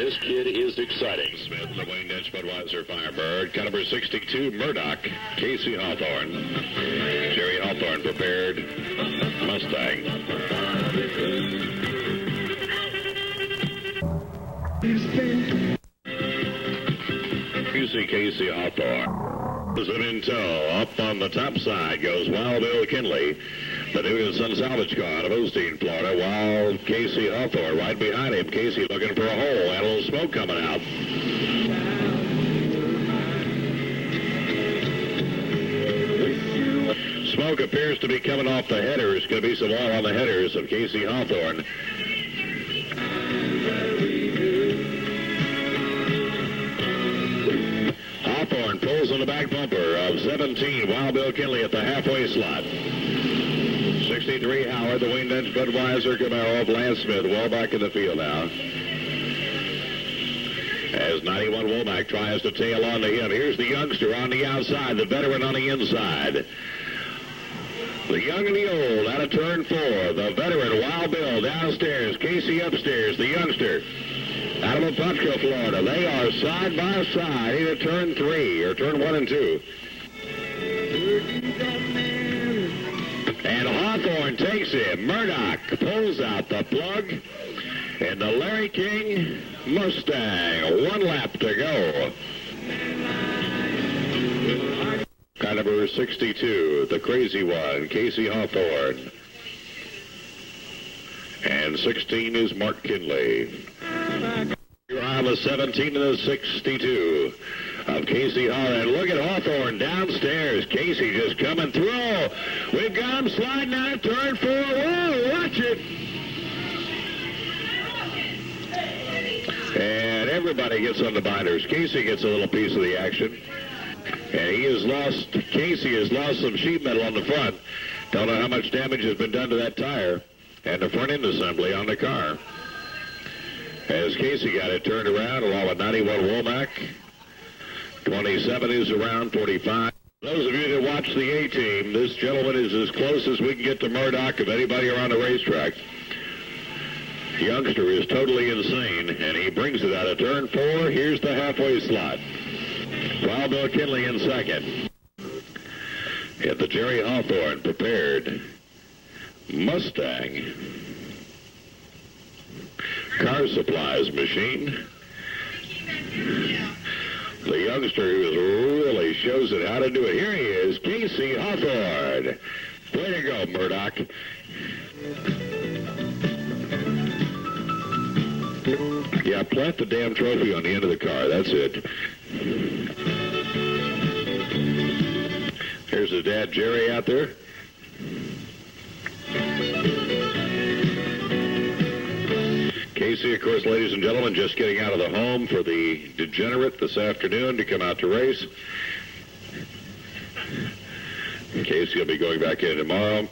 This kid is exciting. Smith, the Wayne Dent Budweiser Firebird. Cut number 62, Murdoch, Casey Hawthorne. Jerry Hawthorne prepared. Mustang. You see Casey Hawthorne. It in tow. Up on the top side goes Wild Bill Kinley. The new Sun salvage car out of Osteen, Florida. Wild Casey Hawthorne right behind him. Casey looking for a hole. And a little smoke coming out. Smoke appears to be coming off the headers. Going to be some oil on the headers of Casey Hawthorne. Hawthorne pulls on the back bumper of 17. Wild Bill Kinley at the halfway slot. 63 Howard, the Wayne Dent Budweiser Camaro of Lance Smith, well back in the field now. As 91 Womack tries to tail on to him. Here's the youngster on the outside, the veteran on the inside. The young and the old out of turn 4. The veteran, Wild Bill, downstairs. Casey upstairs, the youngster. Out of Apopka, Florida. They are side by side into turn 3, or turn 1 and 2. And Hawthorne takes him. Murdoch pulls out the plug. And the Larry King Mustang. 1 lap to go. Car number 62, the crazy one, Casey Hawthorne. And 16 is Mark Kinley. You're on the 17 and the 62 of Casey Hawthorne. Look at Hawthorne downstairs. Casey just coming through. We've got him sliding out of turn 4. Whoa, watch it. And everybody gets on the binders. Casey gets a little piece of the action. And Casey has lost some sheet metal on the front. Don't know how much damage has been done to that tire and the front end assembly on the car. As Casey got it turned around along with 91 Womack. 27 is around 45. Those of you that watch the A-Team, this gentleman is as close as we can get to Murdoch of anybody around the racetrack. The youngster is totally insane, and he brings it out of turn 4. Here's the halfway slot. Wild Bill Kinley in second. At the Jerry Hawthorne prepared Mustang car supplies machine. The youngster who really shows it how to do it. Here he is, Casey Hawthorne. Way to go, Murdoch. Yeah, plant the damn trophy on the end of the car. That's it. Here's his dad, Jerry, out there. Casey, of course, ladies and gentlemen, just getting out of the home for the Degenerate this afternoon to come out to race. Casey will be going back in tomorrow.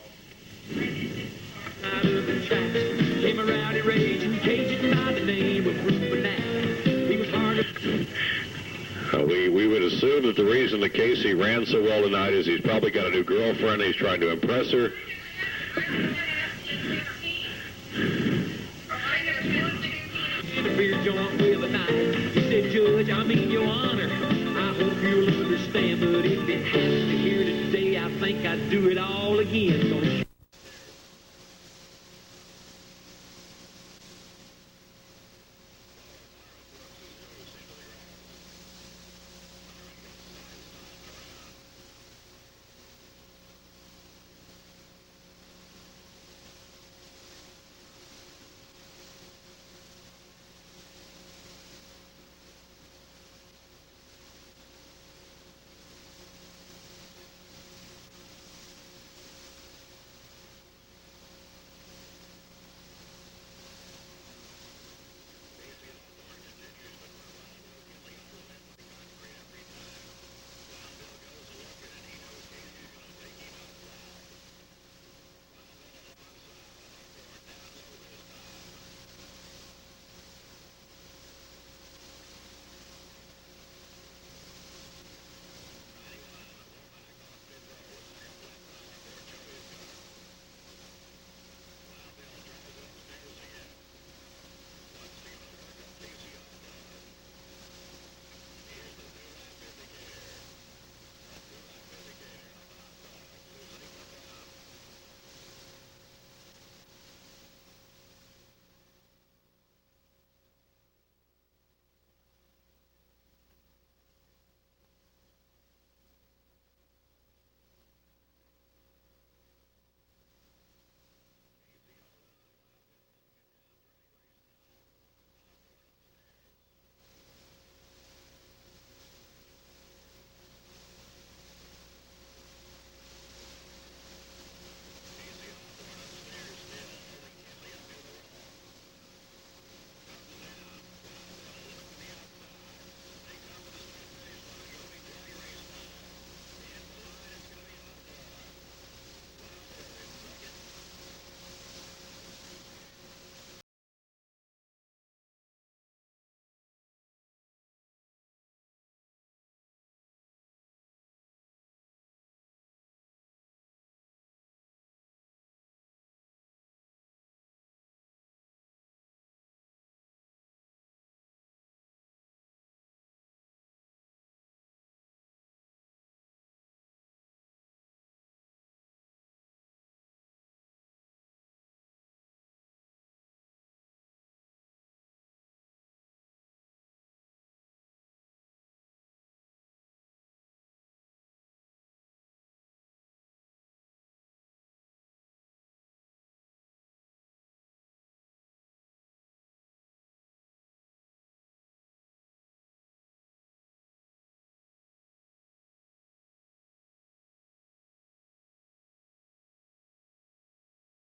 We would assume that the reason that Casey ran so well tonight is he's probably got a new girlfriend. He's trying to impress her. Beer joint with a knife. He said, Judge, I mean your honor. I hope you'll understand, but if it happened here today, I think I'd do it all again. Don't you?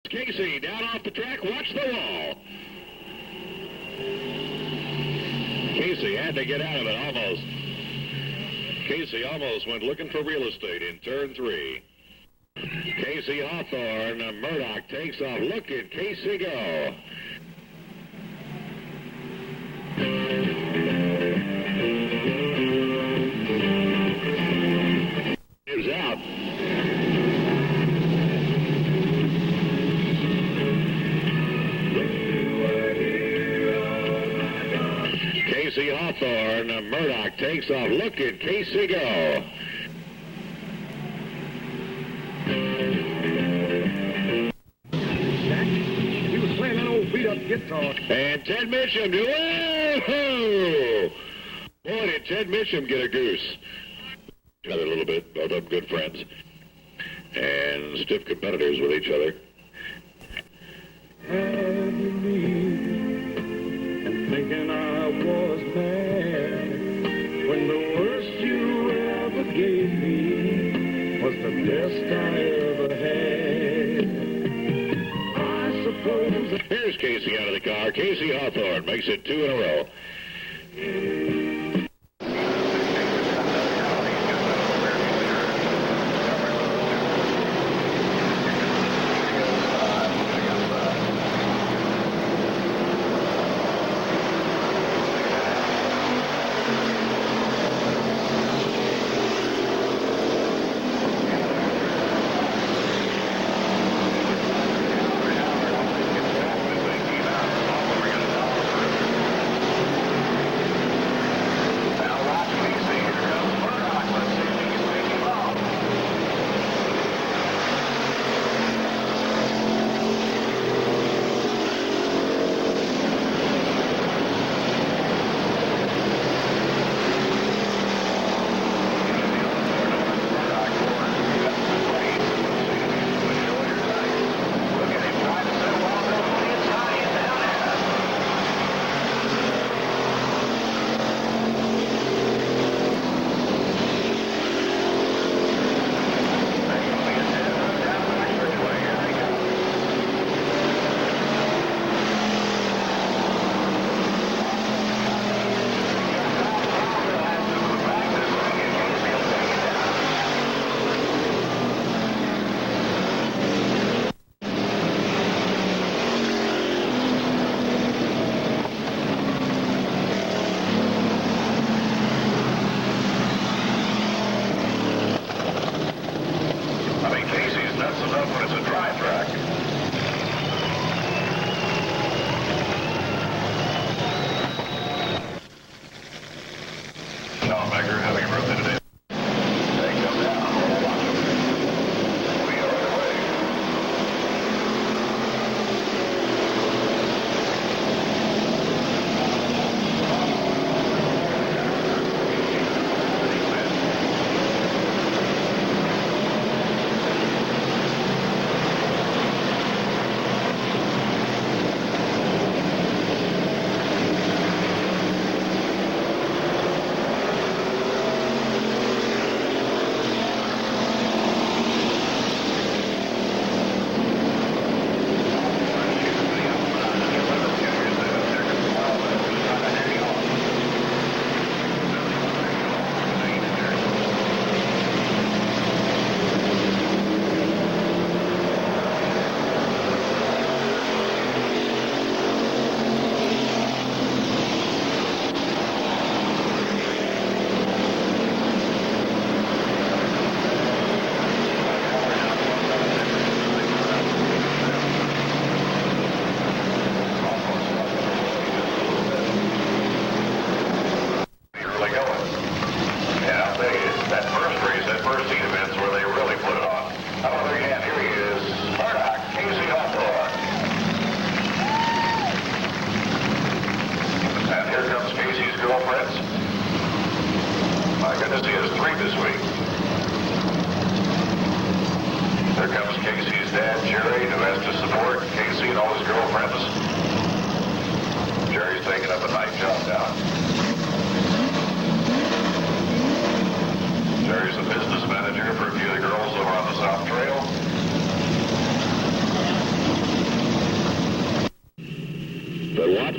Casey down off the track. Watch the wall. Casey had to get out of it almost. Casey almost went looking for real estate in turn 3. Casey Hawthorne, Murdoch takes off. Look at Casey go. Is out. Casey Hawthorne, Murdoch takes off. Look at Casey go. He was playing that old beat-up guitar. And Ted Mitchum, whoa! Boy, did Ted Mitchum get a goose. Another little bit, both of them good friends. And stiff competitors with each other. And thinking I was mad when the worst you ever gave me was the best I ever had. I suppose. Here's Casey out of the car. Casey Hawthorne makes it 2 in a row.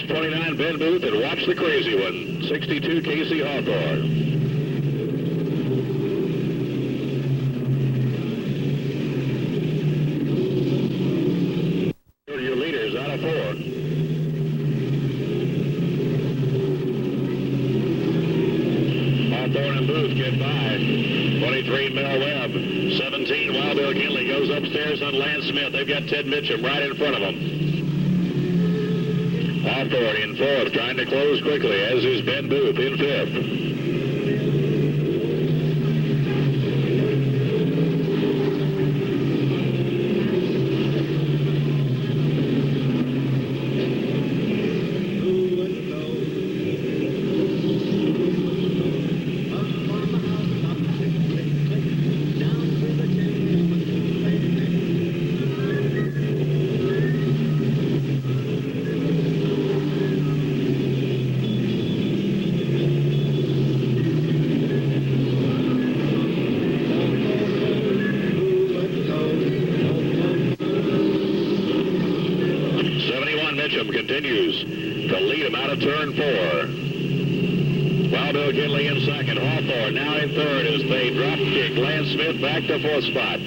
29, Ben Booth, and watch the crazy one, 62, Casey Hawthorne. Your leaders out of 4. Hawthorne and Booth get by. 23, Mel Webb. 17, Wild Bill Kinley goes upstairs on Lance Smith. They've got Ted Mitchum right in front of them. Hawthorne in 4th, trying to close quickly, as is Ben Booth in 5th. Continues to lead him out of turn 4. Wild Bill Kinley in 2nd. Hawthorne now in 3rd as they drop kick Lance Smith back to 4th spot.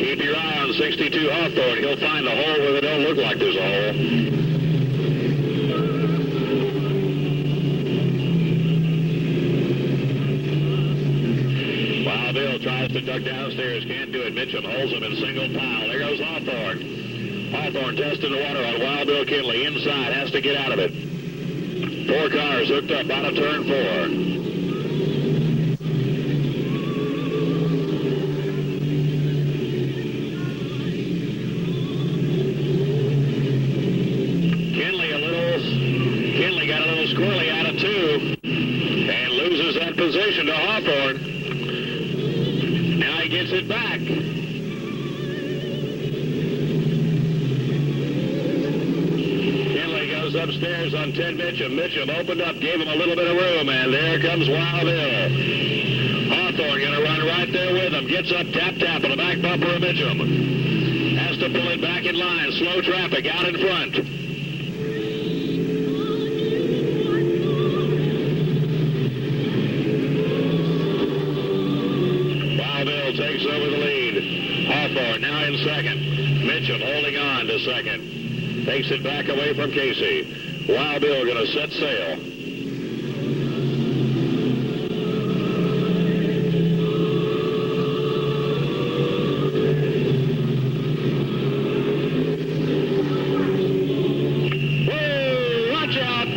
Keep your eye on 62 Hawthorne. He'll find a hole where it don't look like there's a hole. Tries to duck downstairs, can't do it. Mitchum holds him in single pile. There goes Hawthorne. Hawthorne testing the water on Wild Bill Kinley. Inside, has to get out of it. 4 cars hooked up out of turn 4. Kinley got a little squirrely out of 2 and loses that position to Hawthorne. Now he gets it back. Kinley goes upstairs on Ted Mitchum. Mitchum opened up, gave him a little bit of room, and there comes Wild Bill. Hawthorne going to run right there with him. Gets up, tap on the back bumper of Mitchum. Has to pull it back in line. Slow traffic out in front. Takes over the lead. Hawthorne now in 2nd. Mitchum holding on to 2nd. Takes it back away from Casey. Wild Bill going to set sail. Whoa, watch out!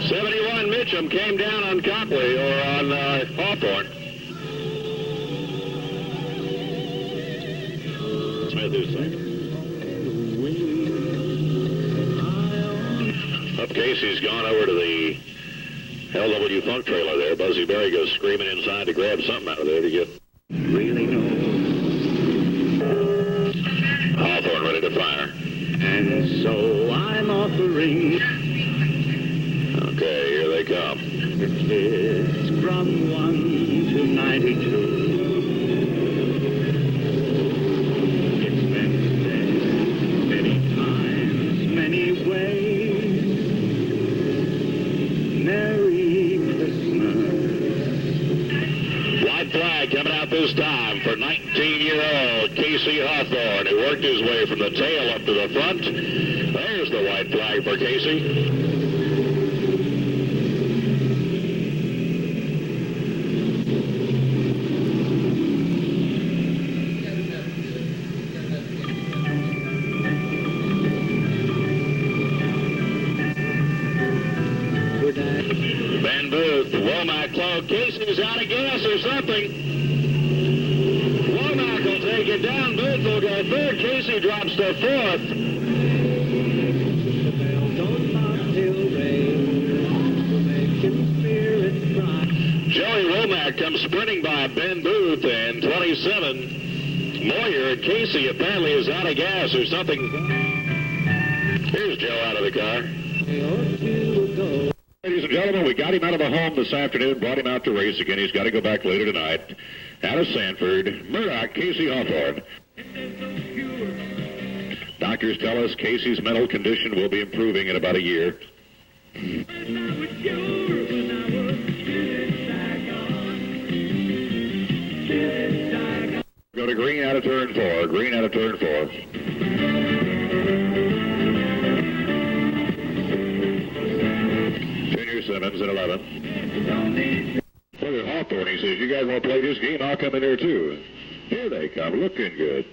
71 Mitchum came down on Copley, or on Hawthorne. Up Casey's gone over to the LW Funk trailer there. Buzzy Berry goes screaming inside to grab something out of there to get. Really know. Hawthorne ready to fire. And so I'm offering. Okay, here they come. The kids from 1 to 92. Coming out this time for 19-year-old Casey Hawthorne, who worked his way from the tail up to the front. There's the white flag for Casey. Ben Booth, Womack Clough. Casey's out of gas or something. Womack will take it down. Booth will go 3rd. Casey drops to 4th. Joey Womack comes sprinting by Ben Booth, and 27 Moyer, and Casey apparently is out of gas or something. Here's Joe out of the car. ladies and gentlemen, we got him out of the home this afternoon, brought him out to race again. He's got to go back later tonight. Out of Sanford, Murdoch, Casey Hawthorne. Doctors tell us Casey's mental condition will be improving in about a year. Go to green out of turn 4. Green out of turn 4. Junior Simmons at 11. Look at Hawthorne. He says, you guys want to play this game? I'll come in there too. Here they come, looking good.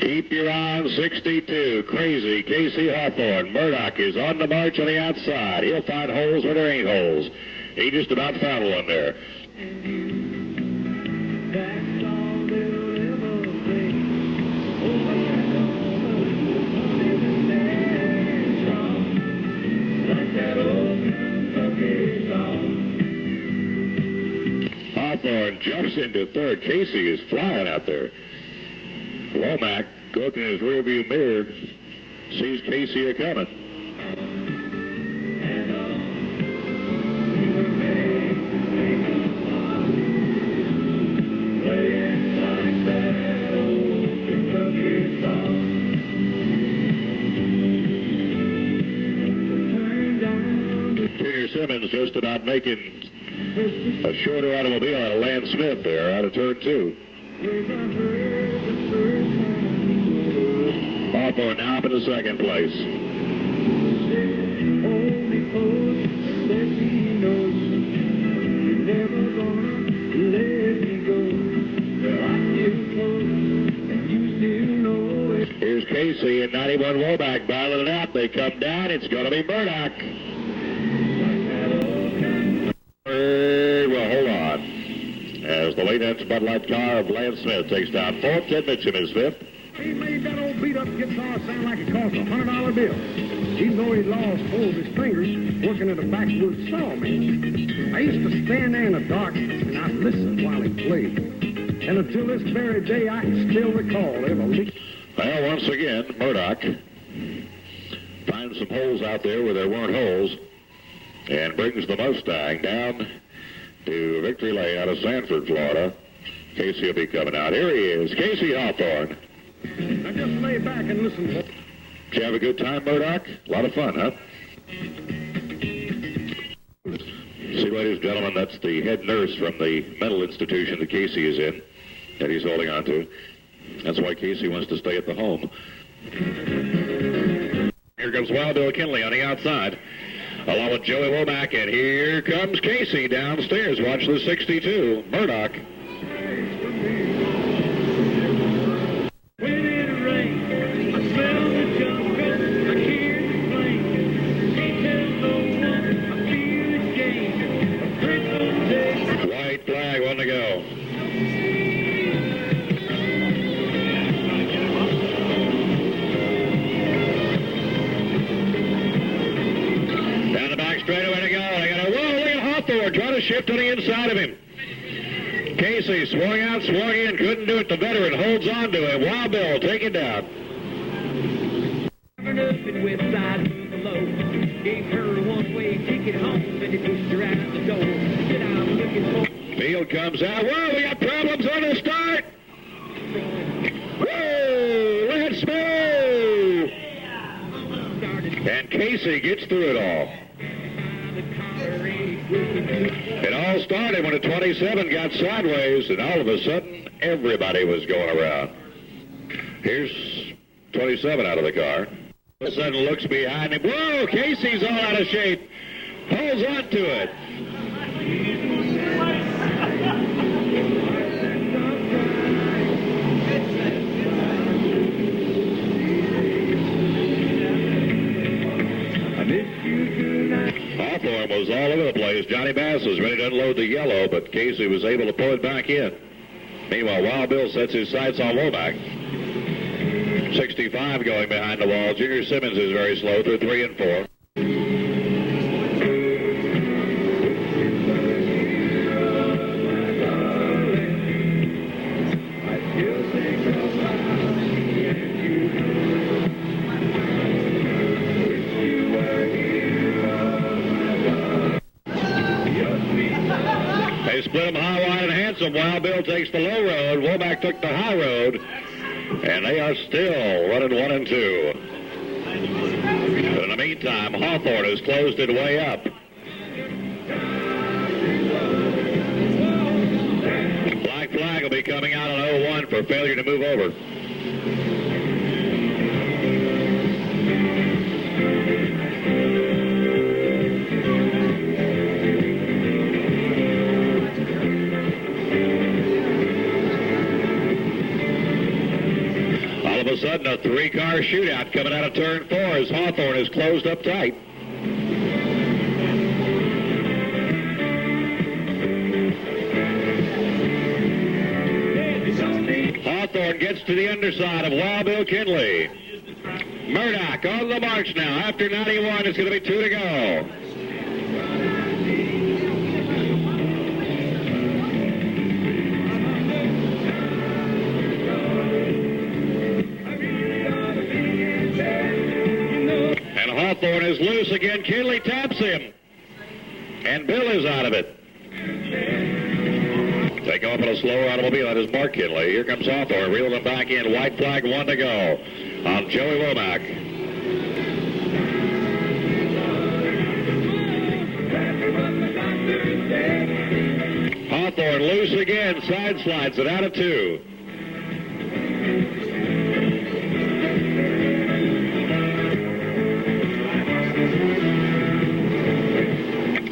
Keep your eye on 62. Crazy Casey Hawthorne. Murdoch is on the march on the outside. He'll find holes where there ain't holes. He just about found one there. Hawthorne jumps into third. Casey is flying out there. Womack, looking in his rearview mirror, sees Casey a-coming. Junior Simmons just about making a shorter automobile out of Land Smith there, out of turn 2. Hawthorne now up in the second place. Here's Casey and 91 Womack battling it out. They come down. It's going to be Murdoch. Well, hold on. As the late Bud Light car of Lance Smith takes down fourth, Ted Mitchum is fifth. He made that old beat-up guitar sound like it cost $100 bill. Even though he lost 4 of his fingers working at a backwoods sawmill. I used to stand there in the dark and I'd listen while he played. And until this very day, I can still recall every... Well, once again, Murdoch finds some holes out there where there weren't holes and brings the Mustang down to Victory Lane out of Sanford, Florida. Casey will be coming out. Here he is, Casey Hawthorne. Now just lay back and listen. Did you have a good time, Murdoch? A lot of fun, huh? See, ladies and gentlemen, that's the head nurse from the mental institution that Casey is in, that he's holding on to. That's why Casey wants to stay at the home. Here comes Wild Bill Kinley on the outside, along with Joey Womack, and here comes Casey downstairs. Watch the 62, Murdoch. White flag, one to go. Down the back straightaway to go. They got a whoa, look at Hawthorne trying to shift to the inside of him. Casey swung out, swung in, couldn't do it. The veteran holds on to it. Wild Bill, take it down. Gave her a one-way ticket home, and he pushed her out the door. Said, I'm looking for... Field comes out. Whoa, we got problems on the start. Whoa, let's move. And Casey gets through it all. It all started when a 27 got sideways, and all of a sudden, everybody was going around. Here's 27 out of the car. All of a sudden looks behind him. Whoa, Casey's all out of shape. Holds on to it. Hawthorne was all over the place. Johnny Bass was ready to unload the yellow, but Casey was able to pull it back in. Meanwhile, Wild Bill sets his sights on Womack. 65 going behind the wall. Junior Simmons is very slow through 3 and 4. split them high, wide, and handsome. Wild Bill takes the low road. Womack took the high road. And they are still running 1 and 2. But in the meantime, Hawthorne has closed it way up. Black flag will be coming out on 0-1 for failure to move over. All of a sudden, a 3-car shootout coming out of turn 4 as Hawthorne is closed up tight. Hawthorne gets to the underside of Wild Bill Kinley. Murdoch on the march now. After 91, it's going to be 2 to go. And Hawthorne is loose again. Kinley taps him. And Bill is out of it. Taking off in a slower automobile. That is Mark Kinley. Here comes Hawthorne. Reeling him back in. White flag, 1 to go on Joey Womack. Hawthorne loose again. Side slides it out of 2.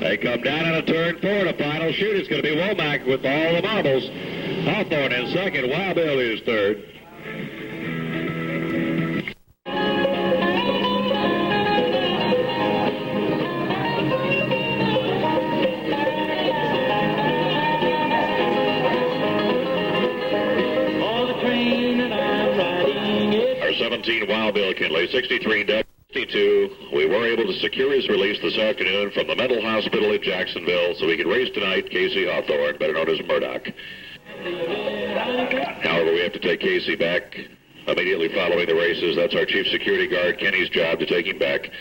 They come down out of turn 4 to final shoot. It's going to be Womack with all the marbles. Hawthorne in second. Wild Bill is third. Our 17 Wild Bill Kinley, 63 Doug. 62. We were able to secure his release this afternoon from the mental hospital in Jacksonville so he could race tonight. Casey Hawthorne, better known as Murdoch. However, we have to take Casey back immediately following the races. That's our chief security guard, Kenny's job, to take him back.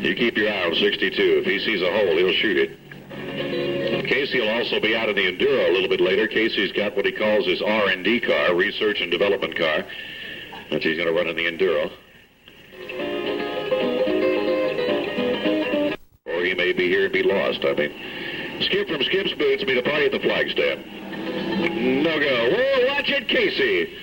You keep your eye on 62. If he sees a hole, he'll shoot it. Casey will also be out in the Enduro a little bit later. Casey's got what he calls his R&D car, research and development car, that he's going to run in the Enduro. Or he may be here and be lost. I mean, Skip from Skip's Boots be the party at the flag stand. No go. Whoa, watch it, Casey.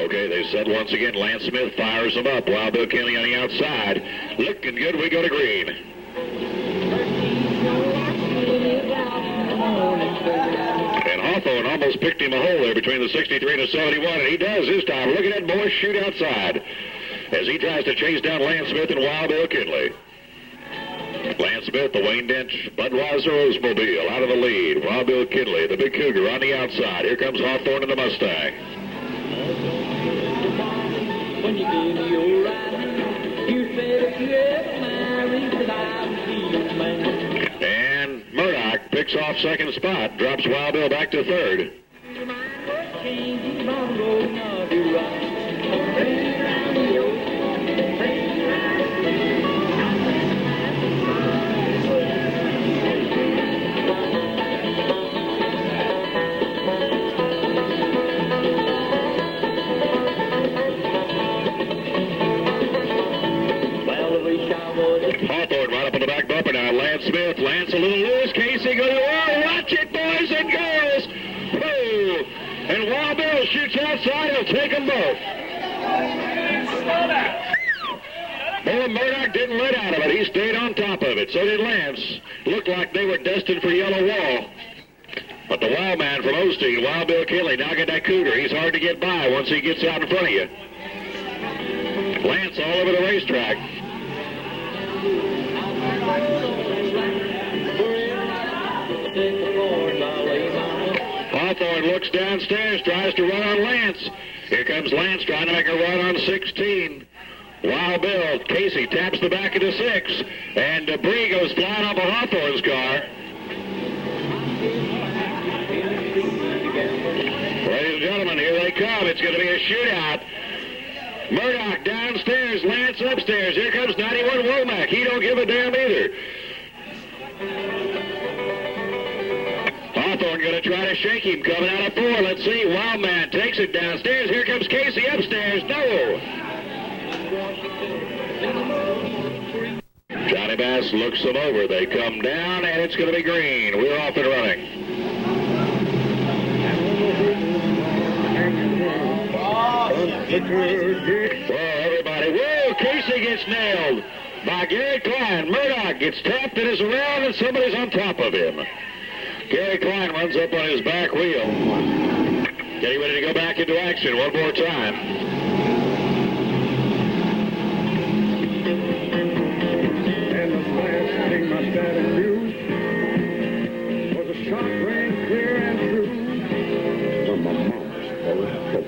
Okay, they said once again, Lance Smith fires them up. Wild Bill Kinley on the outside. Looking good, we go to green. And Hawthorne almost picked him a hole there between the 63 and the 71, and he does this time. Look at that boy shoot outside as he tries to chase down Lance Smith and Wild Bill Kinley. Lance Smith, the Wayne Dench Budweiser Oldsmobile out of the lead. Wild Bill Kinley, the big cougar on the outside. Here comes Hawthorne in the Mustang. When you give me your ride, you said if you ever married that I would be your man. And Murdoch picks off second spot, drops Wild Bill back to third. Hawthorne right up on the back bumper now. Lance Smith. Lance a little loose. Casey going, oh, watch it, boys and girls. Oh, and Wild Bill shoots outside. He'll take them both. Well, Murdoch didn't let out of it. He stayed on top of it. So did Lance. Looked like they were destined for yellow wall. But the wild man from Osteen, Wild Bill Kinley, now get that cougar. He's hard to get by once he gets out in front of you. Lance all over the racetrack. Hawthorne looks downstairs, tries to run on Lance. Here comes Lance trying to make a run on 16. Wild Bill, Casey taps the back of the 6, and debris goes flying off of Hawthorne's car. Ladies and gentlemen, here they come. It's going to be a shootout. Murdoch downstairs, Lance upstairs. Here comes 91 Womack. He don't give a damn either. Hawthorne going to try to shake him, coming out of 4. Let's see. Wildman takes it downstairs. Here comes Casey upstairs. No. Johnny Bass looks them over. They come down, and it's going to be green. We're off and running. Whoa, everybody. Whoa, Casey gets nailed by Gary Klein. Murdoch gets tapped and is around, and somebody's on top of him. Gary Klein runs up on his back wheel. Getting ready to go back into action one more time. And the last thing my daddy knew was a shot rang clear and true from my mom's old coat.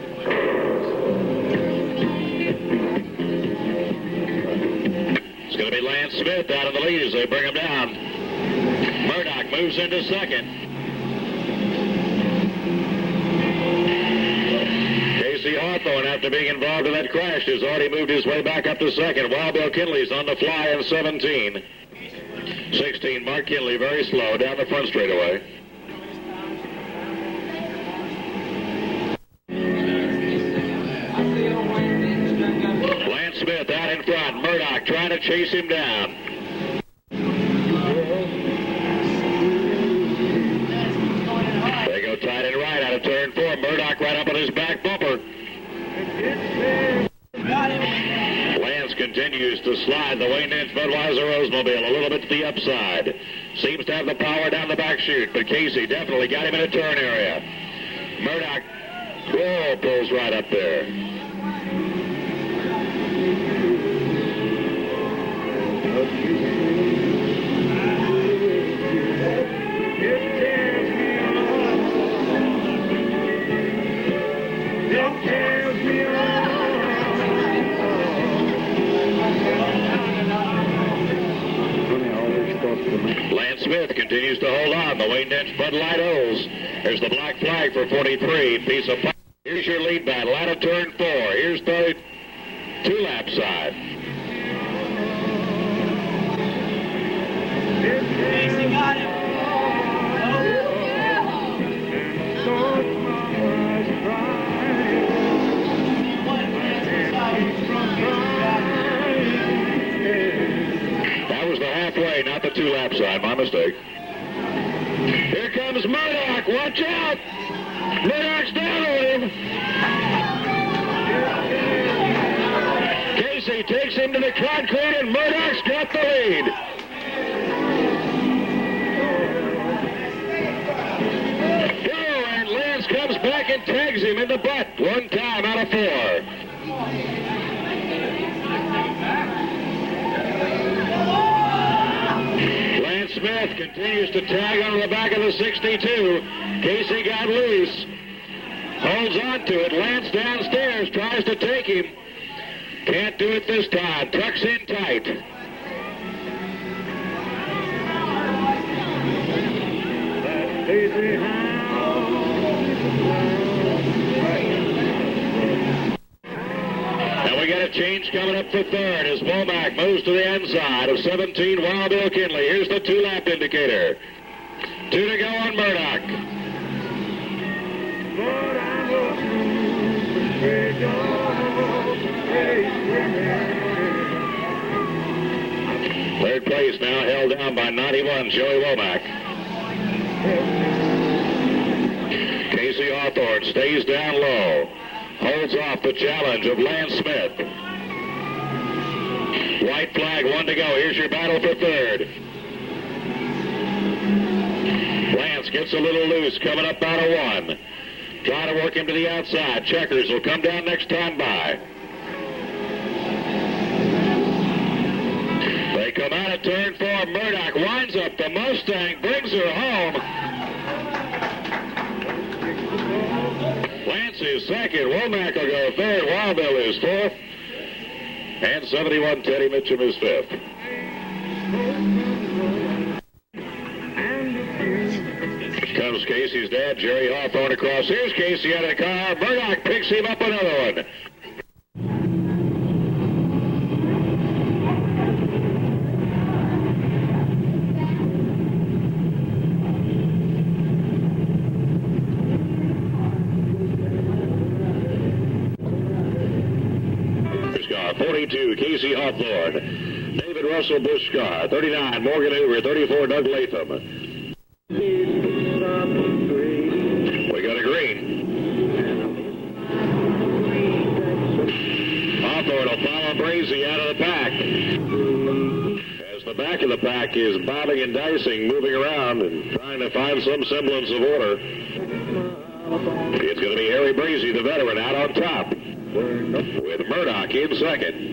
It's going to be Lance Smith out of the lead as they bring him down. Murdoch moves into second. Casey Hawthorne, after being involved in that crash, has already moved his way back up to second. Wild Bill Kinley's on the fly in 17. 16, Mark Kinley, very slow, down the front straightaway. Lance Smith out in front. Murdoch trying to chase him down. They go tight and right out of turn 4. Murdoch right up on his back bumper. Lance continues to slide the Wayne Inch Budweiser Oldsmobile a little bit to the upside. Seems to have the power down the back chute, but Casey definitely got him in a turn area. Murdoch, whoa, pulls right up there. Lance Smith continues to hold on. The Wayne Dent Bud Light Olds. There's the black flag for 43. Piece of pie. Here's your lead battle out of turn 4. Here's the 2-lap side. Casey got him. That was the halfway, not the 2-lap side. My mistake. Here comes Murdoch. Watch out. Murdoch's down on him. Casey takes him to the concrete, and Murdoch's got the lead. And Lance comes back and tags him in the butt. One time out of 4. Lance Smith continues to tag on the back of the 62. Casey got loose. Holds on to it. Lance downstairs tries to take him. Can't do it this time. Tucks in tight. And we got a change coming up for third as Womack moves to the inside of 17 Wild Bill Kinley. Here's the 2-lap indicator. 2 to go on Murdoch. Third place now held down by 91 Joey Womack. Casey Hawthorne stays down low. Holds off the challenge of Lance Smith. White flag, 1 to go. Here's your battle for third. Lance gets a little loose, coming up out of 1. Trying to work him to the outside. Checkers will come down next time by. They come out of turn 4. Murdoch winds up the Mustang, brings her home. Lance is second. Womack will go third. Wild Bill is 4th. And 71 Teddy Mitchum is 5th. Comes Casey's dad, Jerry Hawthorne, across. Here's Casey out of the car. Murdoch picks him up another one. 42, Casey Hawthorne. David Russell Bushcar. 39, Morgan Hoover. 34, Doug Latham. We got a green. Hawthorne will follow Brazy out of the pack. As the back of the pack is bobbing and dicing, moving around and trying to find some semblance of order. It's going to be Harry Brazy, the veteran, out on top, with Murdoch in second.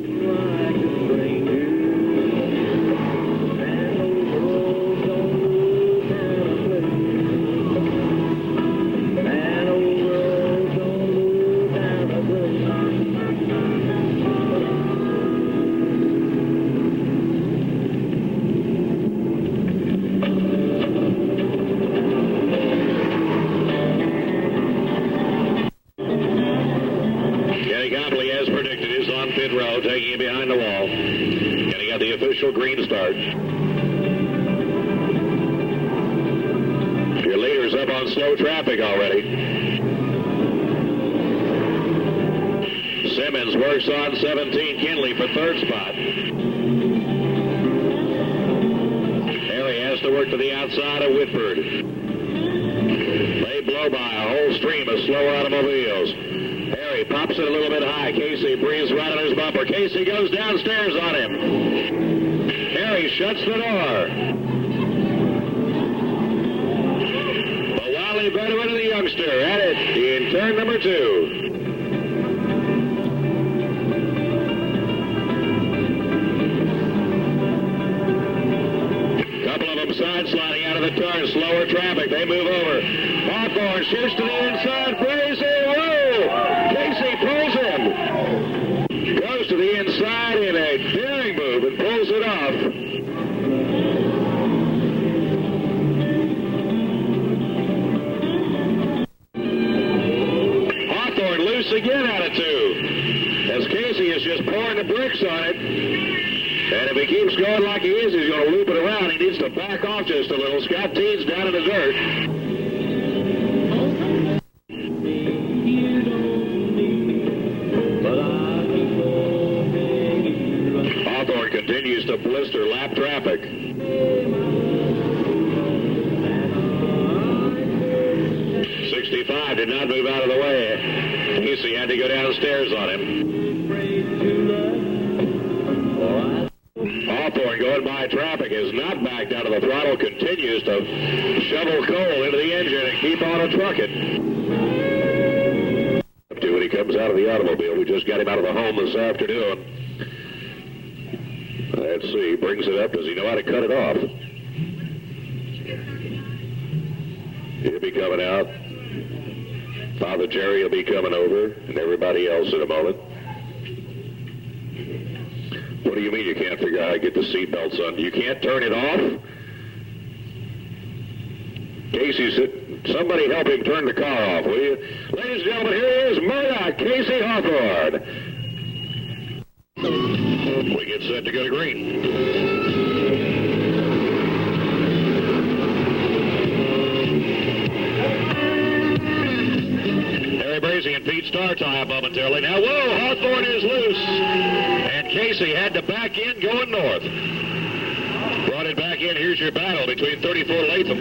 Taking it behind the wall. And he got the official green start. Your leader's up on slow traffic already. Simmons works on 17, Kinley for third spot. Harry has to work to the outside of Whitford. They blow by a whole stream of slower automobiles. Harry pops it a little bit high. Casey breathes right on his bumper. Casey goes downstairs on him. Harry shuts the door. The wily veteran and the youngster at it in turn number 2. Couple of them side sliding out of the turn. Slower traffic. They move over. Hawthorne shoots to the inside. Brazy. Casey pulls him. Goes to the inside in a daring move and pulls it off. Hawthorne loose again out of 2. As Casey is just pouring the bricks on it. And if he keeps going like he is, he's going to loop it around. He needs to back off just a little. Scott Teed's down in the dirt. Continues to blister lap traffic. 65 did not move out of the way. Casey had to go downstairs on him. Hawthorne going by traffic is not backed out of the throttle, continues to shovel coal into the engine and keep on a trucking. When he comes out of the automobile, we just got him out of the home this afternoon. Let's see, brings it up. Does he know how to cut it off? He'll be coming out. Father Jerry will be coming over, and everybody else in a moment. What do you mean you can't figure out how to get the seatbelts on? You can't turn it off? Casey, somebody help him turn the car off, will you? Ladies and gentlemen, here is Murdoch, Casey Hawthorne. We get set to go to green. Harry Brazy and Pete Starr tie up momentarily. Now, whoa, Hawthorne is loose. And Casey had to back in going north. Brought it back in. Here's your battle between 34 Latham.